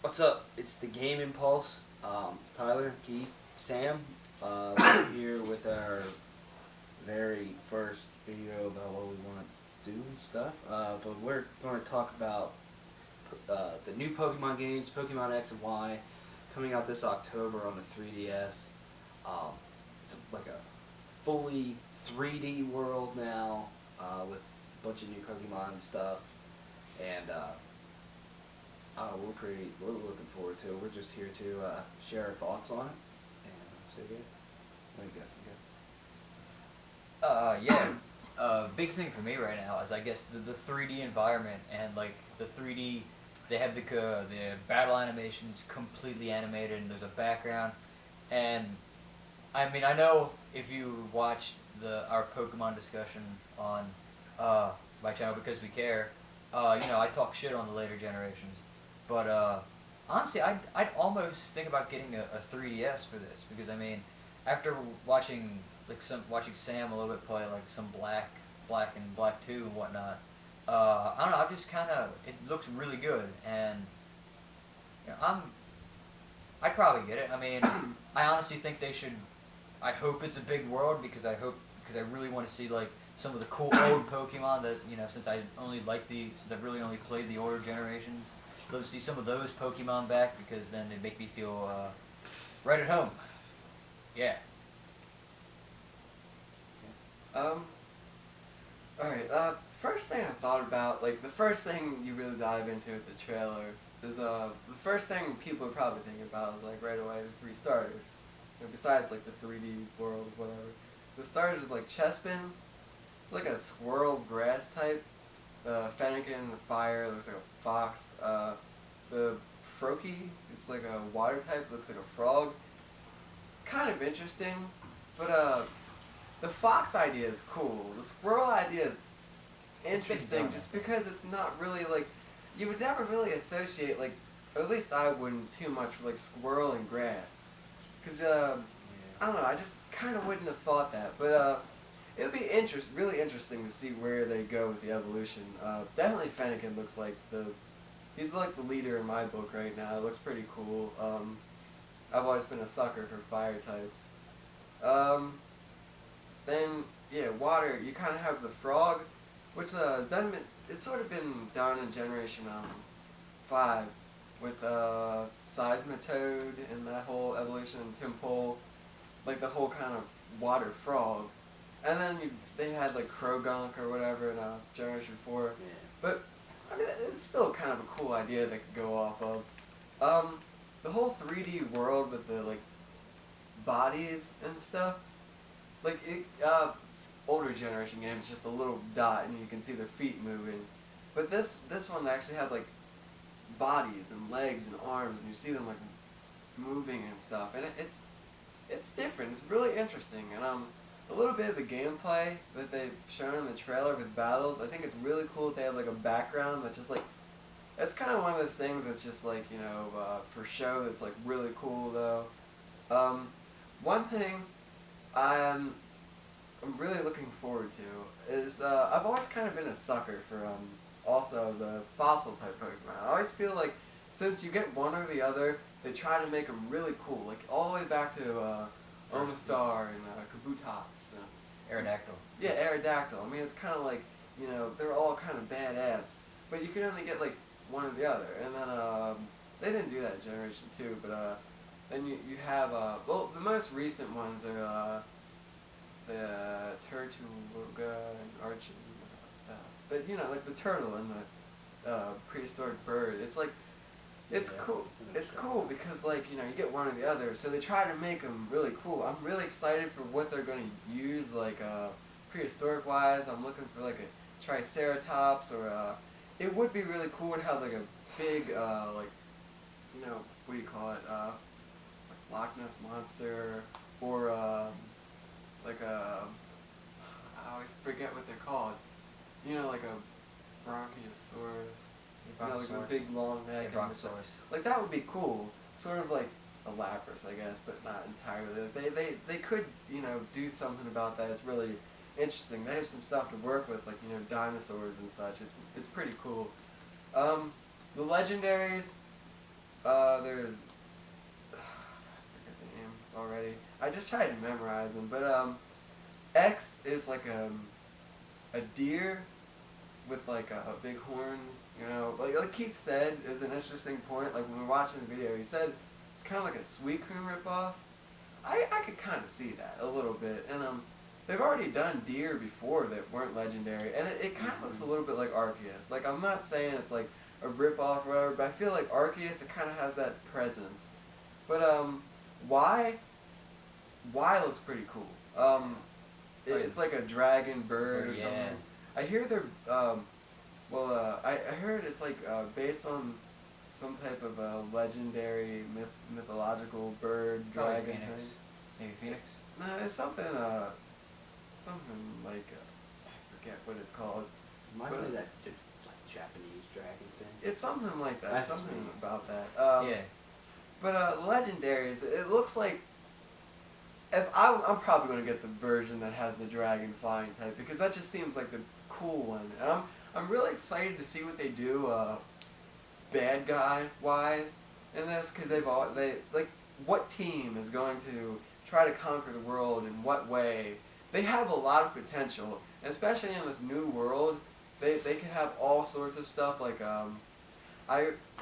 What's up? It's the Game Impulse. Tyler, Keith, Sam. We're here with our very first video about what we want to do and stuff. But we're going to talk about the new Pokemon games, Pokemon X and Y, coming out this October on the 3DS. It's like a fully 3D world now with a bunch of new Pokemon and stuff. And we're looking forward to it. We're just here to share our thoughts on it. And so yeah, what do you guys think? Yeah. Big thing for me right now is I guess the 3D environment and like the 3D. They have the battle animations completely animated and there's a background, and I mean I know if you watched our Pokemon discussion on my channel because we care, I talk shit on the later generations, but honestly I'd almost think about getting a 3DS for this because I mean after watching Sam a little bit play like some Black and Black 2 and whatnot. I don't know. I'm just kind of. It looks really good, and I'd probably get it. I mean, I honestly think they should. I hope it's a big world because I really want to see like some of the cool old Pokemon that since I've really only played the older generations. I'd love to see some of those Pokemon back because then they make me feel right at home. Yeah. Alright, first thing I thought about, like, the first thing you really dive into with the trailer is, the first thing people would probably think about is, like, right away, the 3 starters. Besides, like, the 3D world, whatever. The starters is, like, Chespin. It's like a squirrel grass type. Fennekin, the fire, looks like a fox. The Froakie is like a water type, looks like a frog. Kind of interesting, but, the fox idea is cool. The squirrel idea is interesting just because it's not really like, you would never really associate like, or at least I wouldn't too much with like squirrel and grass. Cause I don't know, I just kind of wouldn't have thought that. But it would be really interesting to see where they go with the evolution. Definitely Fennekin looks like he's like the leader in my book right now. It looks pretty cool. I've always been a sucker for fire types. Then, yeah, water, you kind of have the frog, which it's sort of been done in Generation 5 with Seismitoad and that whole evolution, Tympole, like the whole kind of water frog. And then they had like Krogunk or whatever in Generation 4. Yeah. But, I mean, it's still kind of a cool idea they could go off of. The whole 3D world with the, like, bodies and stuff, like, older generation games, just a little dot and you can see their feet moving. But this one, they actually have, like, bodies and legs and arms and you see them, like, moving and stuff. And it's different. It's really interesting. And, a little bit of the gameplay that they've shown in the trailer with battles, I think it's really cool that they have, like, a background that's just, like, it's kind of one of those things that's just, like, for show that's, like, really cool, though. One thing I'm really looking forward to is I've always kind of been a sucker for also the fossil type Pokemon. I always feel like since you get one or the other, they try to make them really cool, like all the way back to Omastar and Kabutops and Aerodactyl. Yeah, Aerodactyl. I mean, it's kind of like they're all kind of badass, but you can only get like one or the other. And then they didn't do that in Generation 2, but then you have well, the most recent ones are the Turtuluga and Archon, but like the turtle and the prehistoric bird. It's like, it's cool. It's cool because like you get one or the other. So they try to make them really cool. I'm really excited for what they're going to use like prehistoric wise. I'm looking for like a Triceratops or it would be really cool to have like a big like what do you call it like Loch Ness monster or like I always forget what they're called. Like a Bronchiosaurus. Like a big long neck. Yeah, Bronchosaurus. Like that would be cool. Sort of like a Lapras, I guess, but not entirely. They could do something about that. It's really interesting. They have some stuff to work with, like dinosaurs and such. It's pretty cool. The legendaries, There's I forget the name already. I just tried to memorize them, but X is like a deer with like big horns. You know, like Keith said, is an interesting point. Like when we were watching the video, he said it's kind of like a Suicune ripoff. I could kind of see that a little bit, and they've already done deer before that weren't legendary, and it kind of looks a little bit like Arceus. Like I'm not saying it's like a ripoff or whatever, but I feel like Arceus, it kind of has that presence. But Y looks pretty cool. It's like a dragon bird or something. I hear they're I heard it's like based on some type of legendary mythological bird Probably dragon Phoenix. thing. Maybe Phoenix. No, it's something like I forget what it's called. Reminds me of that like Japanese dragon thing. It's something like that. That's something sweet. about that. Yeah. But legendaries, it looks like. If I'm probably going to get the version that has the dragon flying type because that just seems like the cool one, and I'm really excited to see what they do, bad guy wise in this because they like what team is going to try to conquer the world in what way. They have a lot of potential, and especially in this new world. They can have all sorts of stuff like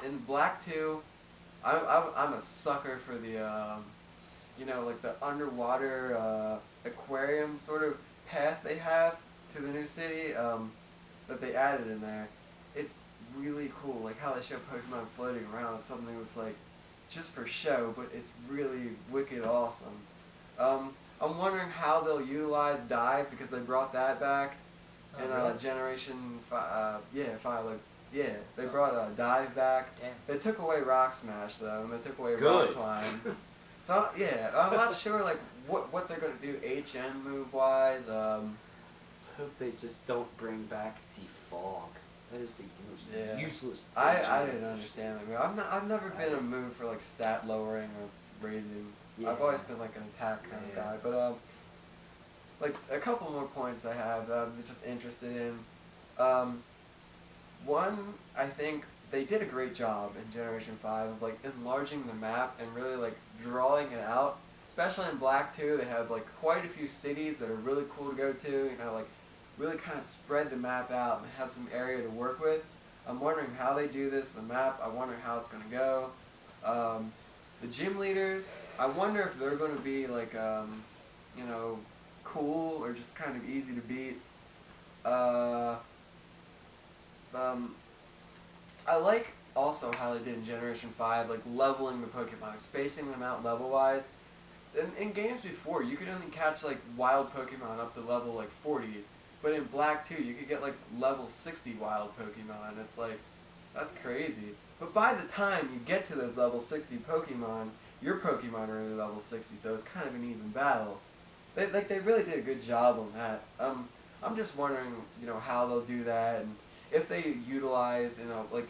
in Black 2, I'm a sucker for the you know, like the underwater aquarium sort of path they have to the new city that they added in there. It's really cool, like how they show Pokemon floating around. It's something that's like just for show, but it's really wicked awesome. I'm wondering how they'll utilize Dive because they brought that back in really? Generation 5. They brought Dive back. Damn. They took away Rock Smash though, and they took away Good. Rock Climb. So yeah, I'm not sure like what they're gonna do HM move wise. Let's hope they just don't bring back Defog. That is the most Yeah. useless. I didn't understand that move. I've never been a move for like stat lowering or raising. Yeah. I've always been like an attack kind of guy. But like a couple more points I have that I'm just interested in. One, I think they did a great job in Generation 5 of like enlarging the map and really like drawing it out. Especially in Black 2, they have like quite a few cities that are really cool to go to, you know, like really kind of spread the map out and have some area to work with. I'm wondering how they do this, the map, I wonder how it's going to go. The gym leaders, I wonder if they're going to be like, you know, cool or just kind of easy to beat. I like also how they did in Generation 5, like leveling the Pokemon, spacing them out level-wise. In games before, you could only catch like wild Pokemon up to level like 40, but in Black 2, you could get like level 60 wild Pokemon. It's like, that's crazy. But by the time you get to those level 60 Pokemon, your Pokemon are already level 60, so it's kind of an even battle. They really did a good job on that. I'm just wondering, you know, how they'll do that and if they utilize, you know, like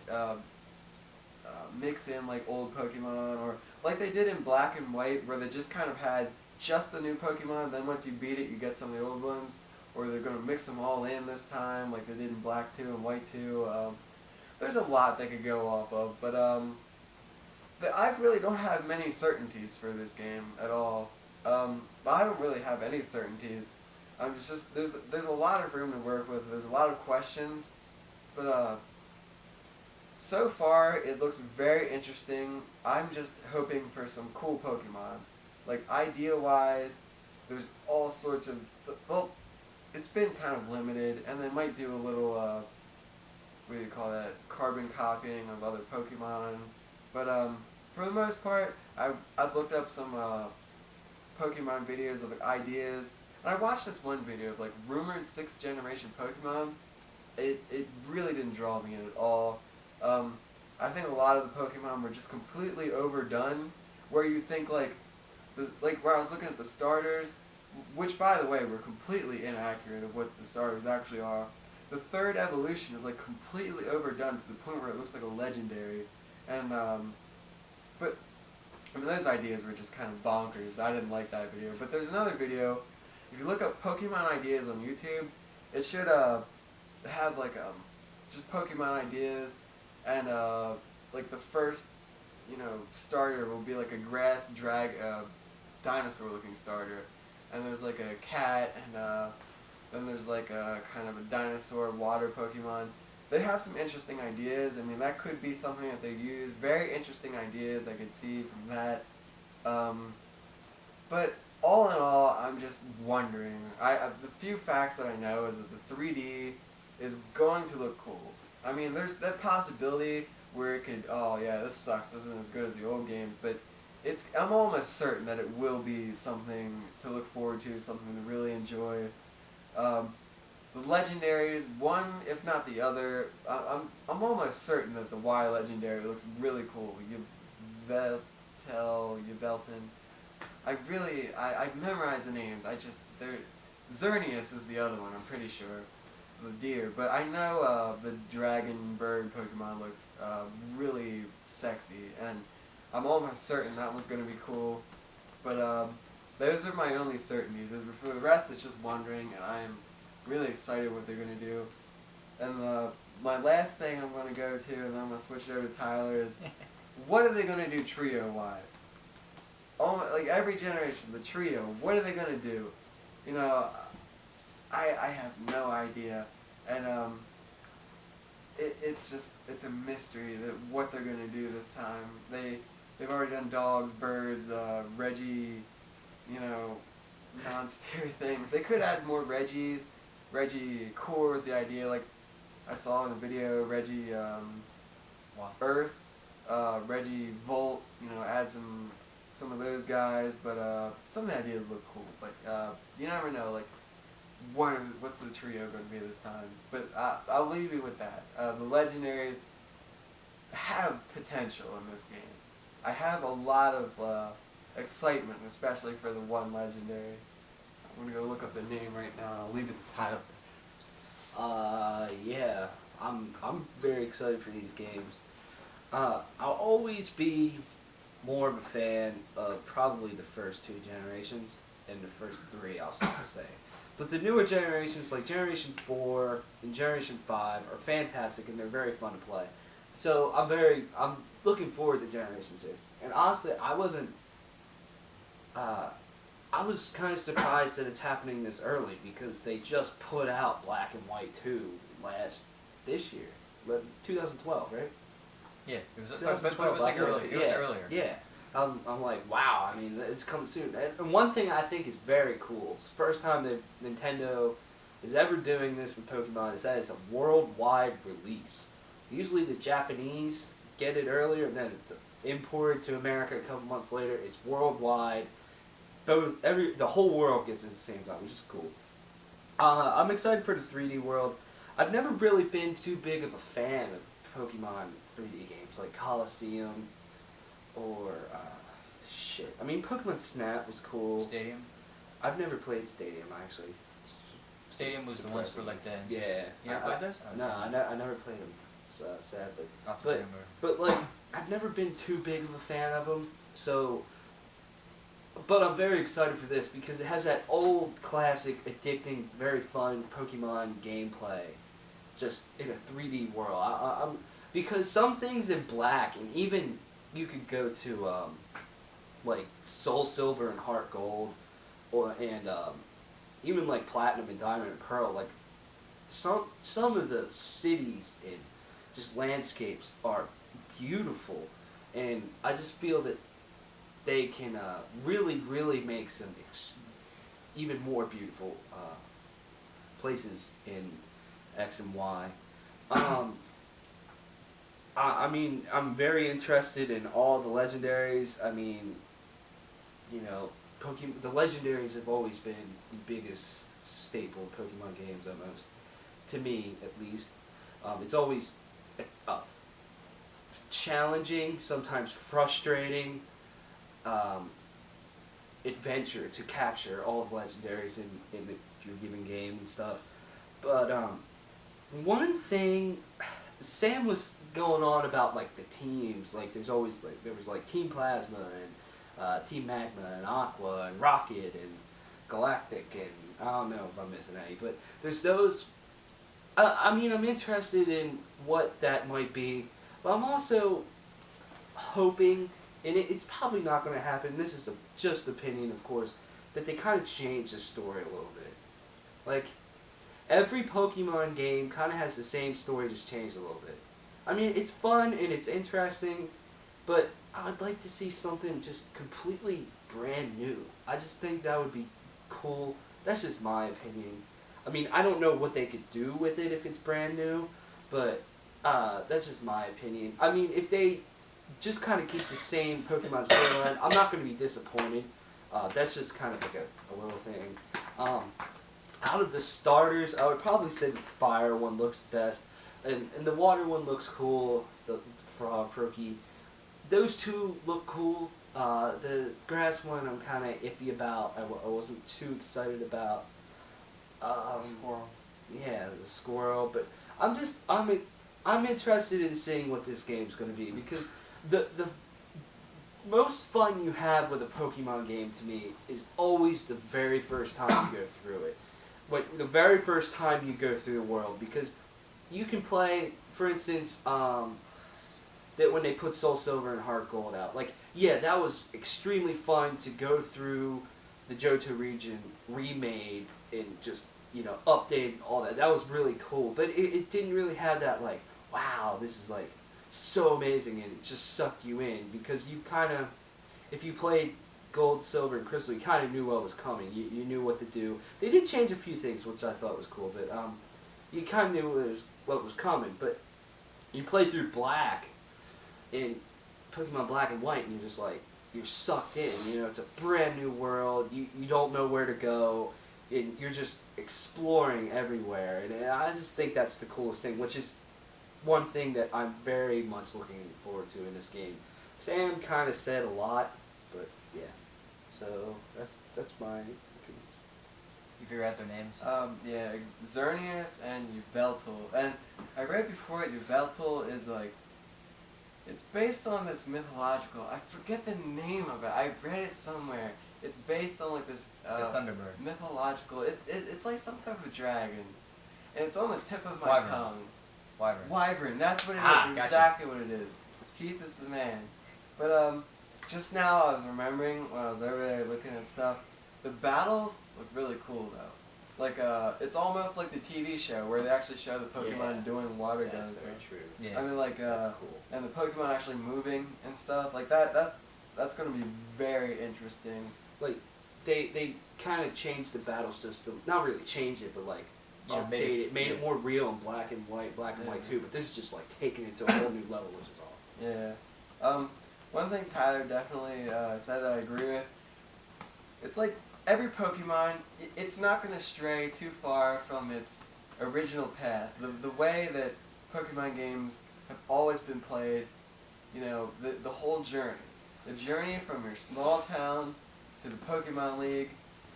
mix in like old Pokemon or like they did in Black and White where they just kind of had just the new Pokemon, then once you beat it you get some of the old ones, or they're going to mix them all in this time like they did in Black 2 and White 2. There's a lot they could go off of, but I really don't have many certainties for this game at all. I don't really have any certainties. I'm just there's a lot of room to work with. There's a lot of questions, but so far it looks very interesting. I'm just hoping for some cool Pokemon. Like idea-wise, there's all sorts of well, it's been kind of limited, and they might do a little what do you call that? Carbon copying of other Pokemon. But for the most part, I've looked up some Pokemon videos of ideas. And I watched this one video of like rumored 6th generation Pokemon. It really didn't draw me in at all. I think a lot of the Pokemon were just completely overdone. Where you think like where I was looking at the starters, which by the way were completely inaccurate of what the starters actually are. The 3rd evolution is like completely overdone to the point where it looks like a legendary. And but I mean those ideas were just kind of bonkers. I didn't like that video. But there's another video. If you look up Pokemon ideas on YouTube, it should have like just Pokemon ideas and like the first starter will be like a grass dinosaur looking starter, and there's like a cat, and then there's like a kind of a dinosaur water Pokemon. They have some interesting ideas. I mean, that could be something that they use. Very interesting ideas I could see from that. But all in all, I'm just wondering. The few facts that I know is that the 3D is going to look cool. I mean, there's that possibility where it could, oh yeah, this sucks, this isn't as good as the old games, but I'm almost certain that it will be something to look forward to, something to really enjoy. The legendaries, one if not the other, I'm almost certain that the Y legendary looks really cool. Yveltal. I've memorized the names. Xerneas is the other one. I'm pretty sure. The deer, but I know the dragon bird Pokemon looks really sexy, and I'm almost certain that one's gonna be cool. But those are my only certainties. For the rest, it's just wondering, and I'm really excited what they're gonna do. And my last thing I'm gonna go to, and then I'm gonna switch it over to Tyler, is what are they gonna do trio-wise? Like every generation, the trio, what are they gonna do? I have no idea, and it's a mystery that what they're gonna do this time. They've already done dogs, birds, Reggie, non-scary things. They could add more Reggies. Reggie Core was the idea. Like I saw in the video, Reggie Earth, Reggie Volt. Add some of those guys, but some of the ideas look cool. But you never know. Like what's the trio going to be this time? But I'll leave you with that. The legendaries have potential in this game. I have a lot of excitement, especially for the one legendary. I'm going to go look up the name right now, and I'll leave it to Tyler. Yeah, I'm very excited for these games. I'll always be more of a fan of probably the first two generations, and the first three I'll say. But the newer generations, like Generation 4 and Generation 5, are fantastic, and they're very fun to play. So I'm looking forward to Generation 6. And honestly, I was kind of surprised that it's happening this early, because they just put out Black and White 2 this year, 2012, right? Yeah, it was like earlier. It was earlier. Yeah. I'm like, wow, I mean, it's coming soon. And one thing I think is very cool, it's the first time that Nintendo is ever doing this with Pokemon, is that it's a worldwide release. Usually the Japanese get it earlier, and then it's imported to America a couple months later. It's worldwide. The whole world gets it at the same time, which is cool. I'm excited for the 3D world. I've never really been too big of a fan of Pokemon 3D games, like Coliseum, or I mean, Pokemon Snap was cool. Stadium. I've never played Stadium, actually. Stadium was the ones for like the N64. Yeah. You ever played those? No, I never played them. Sadly. But But like, I've never been too big of a fan of them. But I'm very excited for this because it has that old, classic, addicting, very fun Pokemon gameplay, just in a 3D world. Because some things in Black, and even you could go to like Soul Silver and Heart Gold, and even like Platinum and Diamond and Pearl. Like some of the cities and just landscapes are beautiful, and I just feel that they can really, really make some even more beautiful places in X and Y. I mean, I'm very interested in all the legendaries. I mean, the legendaries have always been the biggest staple of Pokemon games, almost. To me, at least. It's always challenging, sometimes frustrating adventure to capture all of the legendaries in your given game and stuff. But one thing, Sam was going on about like the teams. Like there was like Team Plasma and Team Magma and Aqua and Rocket and Galactic, and I don't know if I'm missing any, but there's those. I mean, I'm interested in what that might be, but I'm also hoping, and it's probably not going to happen. This is just opinion, of course, that they kind of change the story a little bit. Like, every Pokemon game kind of has the same story, just changed a little bit. I mean, it's fun and it's interesting, but I would like to see something just completely brand new. I just think that would be cool. That's just my opinion. I mean, I don't know what they could do with it if it's brand new, but that's just my opinion. I mean, if they just kind of keep the same Pokemon storyline, I'm not going to be disappointed. That's just kind of like a little thing. Out of the starters, I would probably say the fire one looks best, and the water one looks cool. The frog, Froakie, those two look cool. The grass one, I'm kind of iffy about. I wasn't too excited about. Squirrel. Yeah, the squirrel. But I'm interested in seeing what this game's going to be, because the most fun you have with a Pokemon game to me is always the very first time you go through it. Like the very first time you go through the world, because you can play, for instance, that when they put Soul Silver and Heart Gold out, like, yeah, that was extremely fun to go through the Johto region remade and just, update and all that. That was really cool, but it didn't really have that, like, wow, this is like so amazing, and it just sucked you in, because you kind of, if you played Gold, Silver, and Crystal, you kind of knew what was coming. You knew what to do. They did change a few things, which I thought was cool, but you kind of knew what was coming. But you played through Black, in Pokemon Black and White, and you're just like, you're sucked in. It's a brand new world. You don't know where to go, and you're just exploring everywhere. And I just think that's the coolest thing, which is one thing that I'm very much looking forward to in this game. Sam kind of said a lot, but yeah. So that's my opinion. You figure out their names? Yeah, Xerneas and Yveltal. And I read before it, Yveltal is like, it's based on this mythological, I forget the name of it, I read it somewhere. It's based on like this It's a Thunderbird. mythological, it's like some type of dragon. And it's on the tip of my Wyvern. tongue. Wyvern. Wyvern, that's what it is, Gotcha. exactly what it is. Keith is the man. But just now I was remembering when I was over there looking at stuff, the battles look really cool though. Like it's almost like the TV show where they actually show the Pokemon doing water guns. That's very true. Yeah. I mean, like That's cool. and the Pokemon actually moving and stuff like that. That's going to be very interesting. Like they kind of changed the battle system. Not really changed it, but like Yeah, updated, made it more real in Black and White too. But this is just like taking it to a whole new level, which is awesome. Yeah. One thing Tyler definitely said that I agree with. It's like every Pokemon, it's not going to stray too far from its original path. The way that Pokemon games have always been played, the whole journey. The journey from your small town to the Pokemon League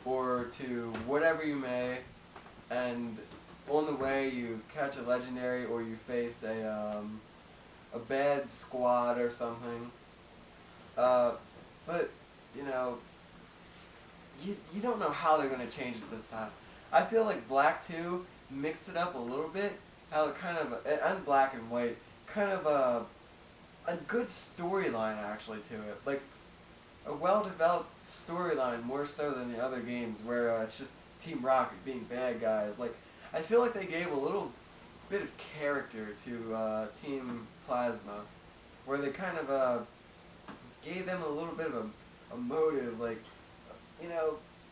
or to whatever you may, and on the way you catch a legendary or you face a bad squad or something. But, you don't know how they're going to change it this time. I feel like Black 2 mixed it up a little bit, how it kind of, and Black and White, kind of a good storyline actually to it. Like, a well-developed storyline more so than the other games where it's just Team Rocket being bad guys. Like, I feel like they gave a little bit of character to Team Plasma, where they kind of gave them a little bit of a motive, like,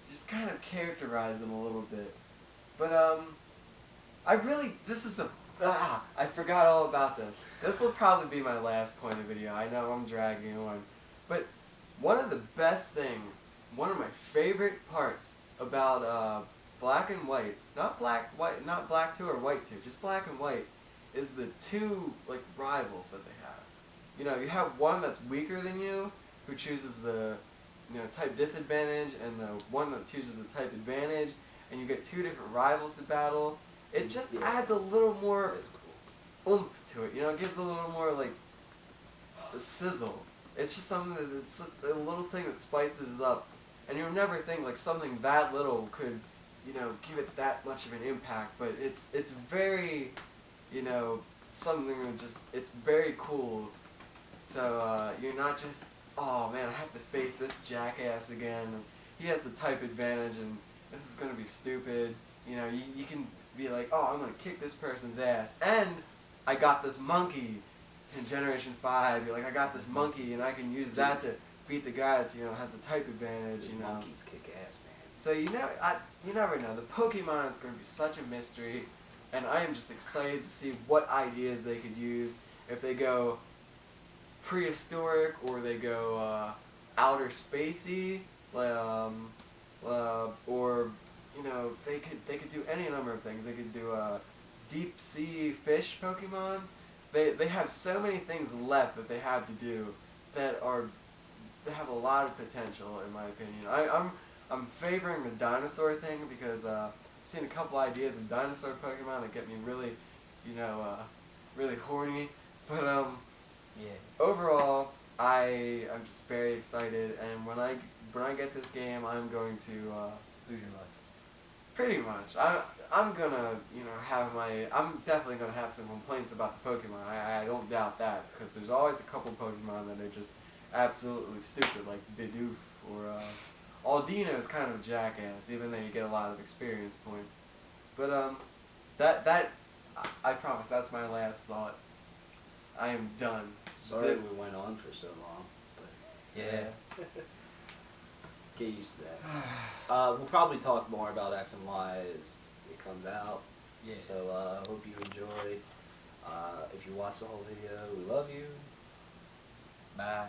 just kind of characterized them a little bit. But I forgot all about this. This will probably be my last point of video. I know I'm dragging on, but one of the best things, one of my favorite parts about Black and White, not Black 2 or White 2, just Black and White, is the two like rivals that they have. You have one that's weaker than you, who chooses the type disadvantage, and the one that chooses the type advantage, and you get two different rivals to battle. It just adds a little more oomph to it. It gives a little more like a sizzle. It's just something that's a little thing that spices it up, and you'll never think like something that little could, give it that much of an impact. But it's very, something that it's very cool So you're not just, oh man, I have to face this jackass again. And he has the type advantage, and this is gonna be stupid. You know, you can be like, oh, I'm gonna kick this person's ass, and I got this monkey. In Generation 5, you're like, I got this monkey, and I can use that to beat the guy that's, has the type advantage. The You know. monkeys kick ass, man. So you never know. The Pokemon is going to be such a mystery, and I am just excited to see what ideas they could use. If they go prehistoric or they go outer spacey, or they could do any number of things. They could do deep sea fish Pokemon. They have so many things left that they have to do that have a lot of potential, in my opinion. I'm favoring the dinosaur thing because I've seen a couple ideas of dinosaur Pokemon that get me really, really horny. But Yeah. overall, I'm just very excited, and when I get this game, I'm going to Lose your life. pretty much. I'm gonna I'm definitely gonna have some complaints about the Pokemon. I don't doubt that, because there's always a couple Pokemon that are just absolutely stupid, like Bidoof or Aldino is kind of a jackass, even though you get a lot of experience points. But I promise that's my last thought. I am done. Sorry Zip. we went on for so long, but Yeah. get used to that. We'll probably talk more about X and Y as it comes out. Yeah. So I hope you enjoyed. If you watch the whole video, we love you. Bye.